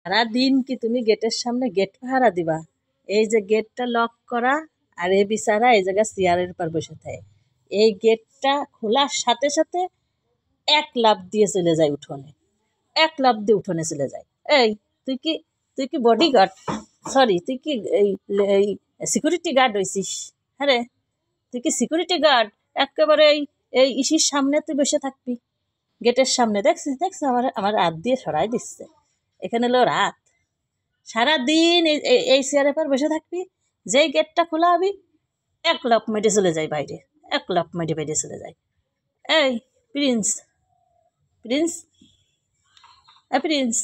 সারাদিন কি তুমি গেটের সামনে গেট পাহারা দিবা? এই যে গেটটা লক করা, আর এ বিচারা এই জায়গায় চেয়ারের উপর বসে থাকে। এই গেটটা খোলার সাথে সাথে এক লাফ দিয়ে চলে যায় উঠোনে, এক লাফ দিয়ে উঠোনে চলে যায়। এই তুই কি তুই কি বডি গার্ড, সরি তুই কি এই সিকিউরিটি গার্ড হয়েছিস? হ্যাঁ রে, তুই কি সিকিউরিটি গার্ড? একেবারে এই এই ইসির সামনে তুই বসে থাকবি, গেটের সামনে। দেখছিস দেখছিস, আমার আমার হাত দিয়ে সরাই দিচ্ছে। এখানে হলো রাত, সারাদিন এই চেয়ারের পর বসে থাকবি, যেই গেটটা খোলা হবি এক লাফ মেটে চলে যায় বাইরে, এক লাফ মেটে বাইরে চলে যায়। এই প্রিন্স, প্রিন্স, প্রিন্স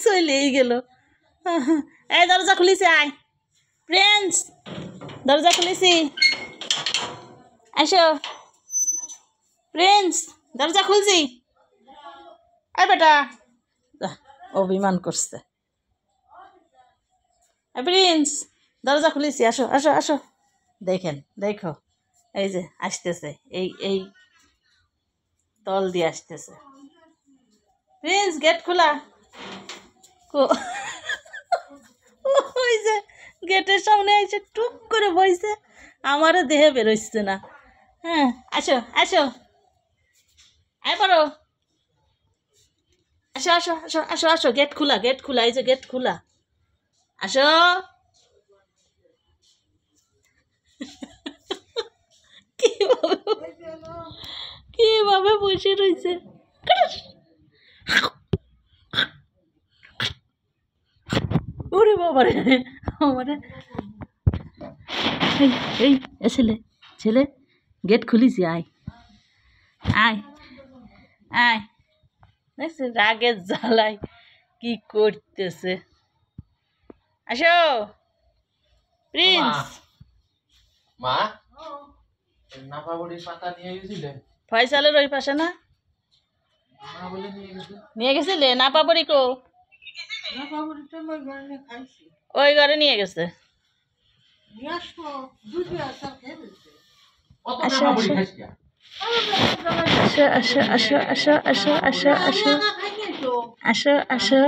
চলেই গেল। এই দরজা খুলিছি, আয় প্রিন্স, দরজা খুলেছি, আসো প্রিন্স, দরজা খুলছি, আয় বেটা। অভিমান করছে। প্রিন্স, দরজা খুলেছি, আসো আসো আসো। দেখেন, দেখো, এই যে আসতেছে, এই এই তল দিয়ে আসতেছে। প্রিন্স, গেট খোলা। ওই যে গেটের সামনে এসে টুক করে বইছে, আমারও দেহে বেরোচ্ছে না। হ্যাঁ, আসো আসো, আয় পারো, আসো আসো আসো আসো আসো, গেট খোলা, গেট খোলা, এই যে গেট খোলা, আসো। কিভাবে বসে রয়েছে। ওরে বাবারে, আমারে এই এই ছেলে, ছেলে গেট খুলিছি, আয় আয় আয়। দেখছি রাগের জ্বালায় কি করতেছে। আসো প্রিন্স। মা, নাপাবড়ির পাতা নিয়ে গেছিলে? ফয়সালের ওই পাশে না নিয়ে গেছিলে? নাপাবড়ি কো? ওই ঘরে নিয়ে গেছে। আসো আসো আসো আসো আসো আসো আসো আসো আসো আসো,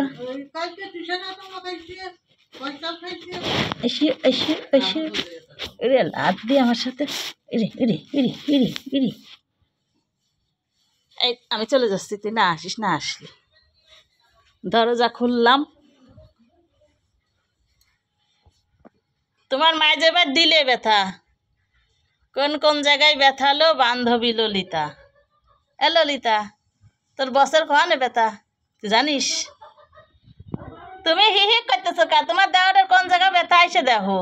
এসে এসে এসে। এরে লাভ দিয়ে আমার সাথে, ইরে ইরে ইরে ইরে ইরে। এই আমি চলে যাচ্ছি, তুই না আসিস, না আসলি। দরজা খুললাম, তোমার মায়ে যেবার দিলে ব্যথা, কোন কোন জায়গায় ব্যথালো বান্ধবী ললিতা। এ ললিতা, তোর বসের কোয়ানে ব্যথা তুই জানিস? তুমি হি হি করতেছো কা? তোমার দেওয়ারের কোন জায়গায় ব্যথা এসে দেখো।